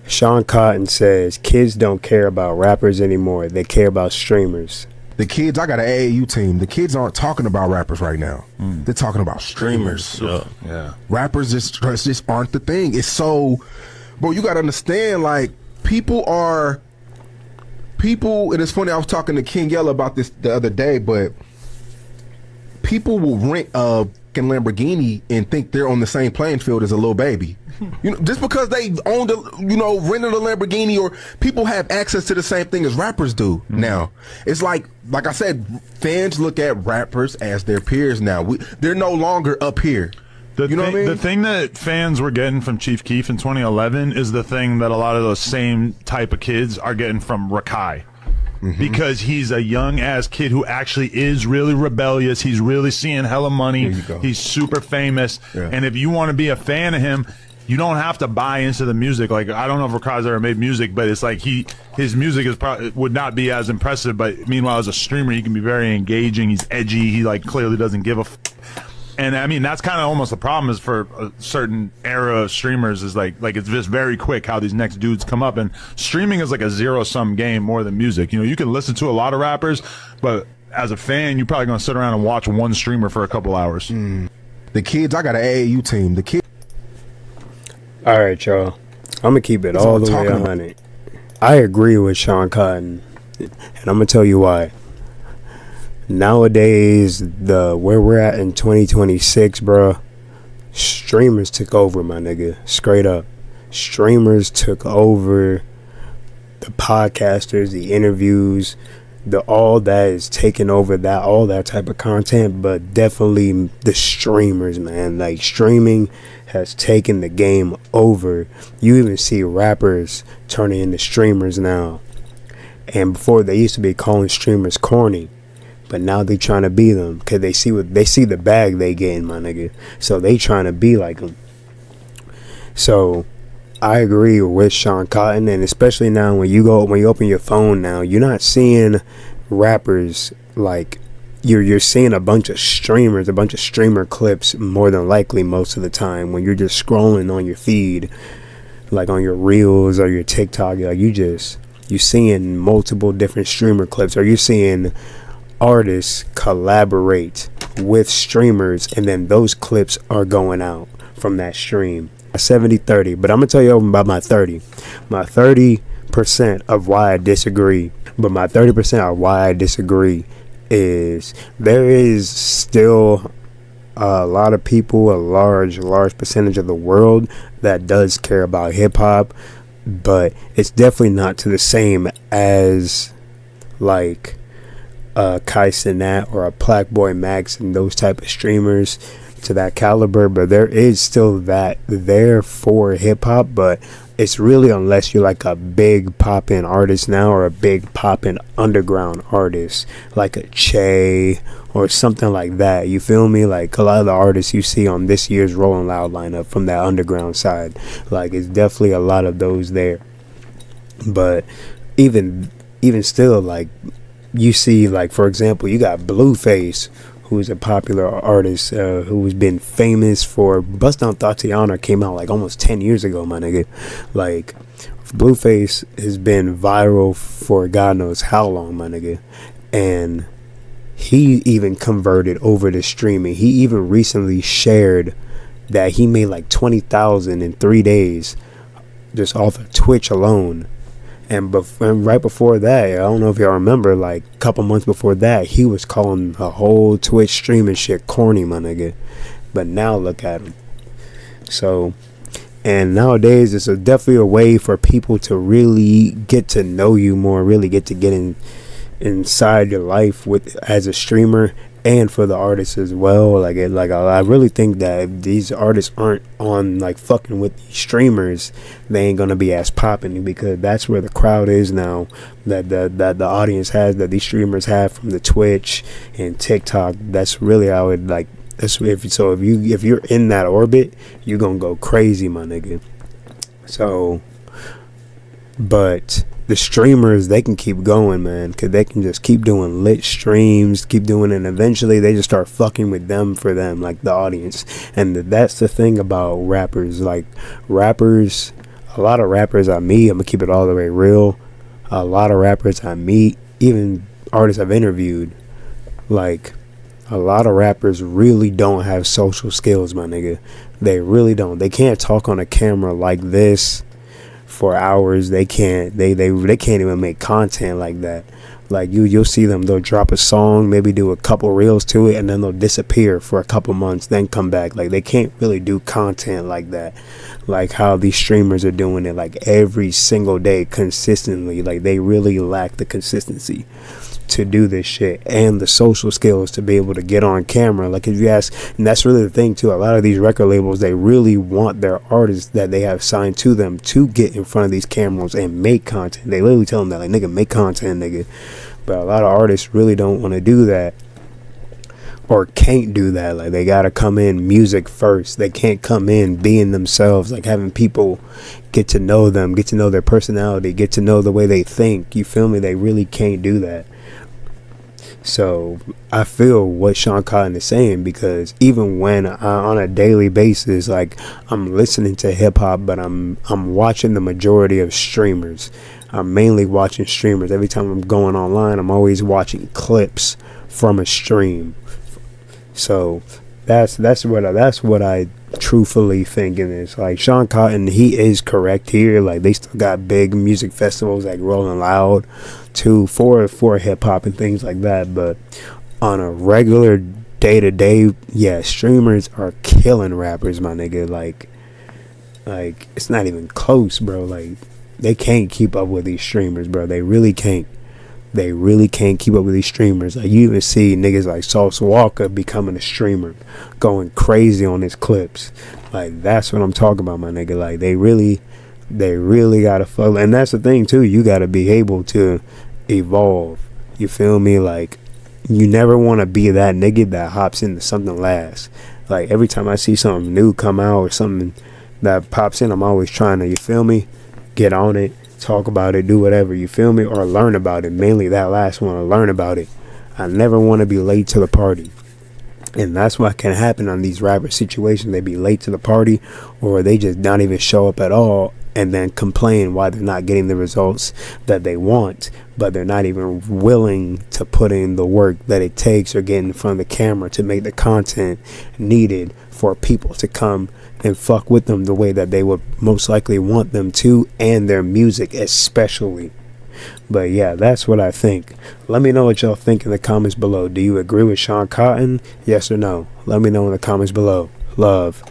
Sean Cotton says kids don't care about rappers anymore. They care about streamers. The kids, I got an AAU team. The kids aren't talking about rappers right now. They're talking about streamers. Yeah. Rappers just aren't the thing. It's so, bro, you got to understand, like, people, and it's funny, I was talking to King Yella about this the other day, but people will rent a Lamborghini and think they're on the same playing field as a little baby. You know, just because they owned rented a Lamborghini, or people have access to the same thing as rappers do now. It's like I said, fans look at rappers as their peers now. They're no longer up here. What I mean? The thing that fans were getting from Chief Keef in 2011 is the thing that a lot of those same type of kids are getting from Rakai. Because he's a young ass kid who actually is really rebellious. He's really seeing hella money. He's super famous. Yeah. And if you want to be a fan of him, you don't have to buy into the music. Like, I don't know if Rakai's ever made music, but it's like his music is would not be as impressive. But meanwhile, as a streamer, he can be very engaging. He's edgy. He like clearly doesn't give a. And I mean, that's kind of almost the problem is for a certain era of streamers is like it's just very quick how these next dudes come up. And streaming is like a zero-sum game more than music. You know, you can listen to a lot of rappers, but as a fan, you're probably going to sit around and watch one streamer for a couple hours. The kids, I got an AAU team. The kids. All right, y'all. I'm going to keep it all the way 100. I agree with Sean Cotton, and I'm going to tell you why. Nowadays, where we're at in 2026, bro, streamers took over, my nigga. Straight up. Streamers took over the podcasters, the interviews, all that is taking over all that type of content, but definitely the streamers, man. Like, streaming has taken the game over. You even see rappers turning into streamers now. And before, they used to be calling streamers corny. But now they trying to be them because they see the bag they getting, my nigga. So they trying to be like them. So I agree with Sean Cotton, and especially now when you open your phone now, you're not seeing rappers like you're seeing a bunch of streamers, a bunch of streamer clips more than likely most of the time when you're just scrolling on your feed, like on your Reels or your TikTok. Like you seeing multiple different streamer clips, or you're seeing artists collaborate with streamers, and then those clips are going out from that stream. 70-30, but I'm gonna tell you about my 30. My 30% of why I disagree, but my 30% of why I disagree is there is still a lot of people, a large percentage of the world that does care about hip hop, but it's definitely not to the same as like Kai Cenat or a Blackboy Max and those type of streamers to that caliber. But there is still that there for hip hop, but it's really unless you're like a big poppin' artist now, or a big poppin' underground artist like a Che or something like that. You feel me? Like a lot of the artists you see on this year's Rolling Loud lineup from that underground side, like it's definitely a lot of those there. But even still, like you see, like for example, you got Blueface, who's a popular artist who's been famous for Bust Down Thotiana came out like almost 10 years ago, my nigga. Like Blueface has been viral for God knows how long, my nigga. And he even converted over to streaming. He even recently shared that he made like 20,000 in 3 days just off of Twitch alone. And right before that, I don't know if y'all remember, like a couple months before that, he was calling the whole Twitch streaming shit corny, my nigga. But now look at him. So, and nowadays it's definitely a way for people to really get to know you more, really get inside your life as a streamer, and for the artists as well. I really think that if these artists aren't on like fucking with these streamers, they ain't gonna be as popping, because that's where the crowd is now, that the audience has, that these streamers have from the Twitch and TikTok. That's really how it like. That's if you're in that orbit, you're gonna go crazy, my nigga. So, but the streamers, they can keep going, man, because they can just keep doing lit streams, keep doing it, and eventually they just start fucking with them for them, like the audience. And that's the thing about rappers. Like rappers, a lot of rappers I meet, I'm gonna keep it all the way real. A lot of rappers I meet, even artists I've interviewed, like a lot of rappers really don't have social skills, my nigga. They really don't. They can't talk on a camera like this for hours. They can't. They can't even make content like that. Like you'll see them. They'll drop a song, maybe do a couple reels to it, and then they'll disappear for a couple months, then come back. Like they can't really do content like that, like how these streamers are doing it, like every single day consistently. Like they really lack the consistency to do this shit and the social skills to be able to get on camera. Like if you ask, and that's really the thing too, a lot of these record labels, they really want their artists that they have signed to them to get in front of these cameras and make content. They literally tell them that, like, nigga, make content, nigga. But a lot of artists really don't want to do that, or can't do that. Like they gotta come in music first. They can't come in being themselves, like having people get to know them, get to know their personality, get to know the way they think. You feel me? They really can't do that. So I feel what Shawn Cotton is saying, because even when on a daily basis, like I'm listening to hip hop, but I'm watching the majority of streamers. I'm mainly watching streamers. Every time I'm going online, I'm always watching clips from a stream. So that's what I truthfully think in this. Like Shawn Cotton, he is correct here. Like they still got big music festivals like Rolling Loud too for hip hop and things like that. But on a regular day to day, yeah, streamers are killing rappers, my nigga. Like it's not even close, bro. Like they can't keep up with these streamers, bro. They really can't. They really can't keep up with these streamers. Like you even see niggas like Sauce Walker becoming a streamer, going crazy on his clips. Like that's what I'm talking about, my nigga. Like they really gotta follow. And that's the thing too. You gotta be able to evolve. You feel me? Like you never want to be that nigga that hops into something last. Like every time I see something new come out or something that pops in, I'm always trying to, you feel me, get on it, talk about it, do whatever, you feel me, or learn about it. Mainly that last one, or learn about it. I never want to be late to the party. And that's what can happen on these rapper situations. They be late to the party, or they just not even show up at all, and then complain why they're not getting the results that they want, but they're not even willing to put in the work that it takes or get in front of the camera to make the content needed for people to come and fuck with them the way that they would most likely want them to, and their music especially. But yeah, that's what I think. Let me know what y'all think in the comments below. Do you agree with Shawn Cotton? Yes or no? Let me know in the comments below. Love.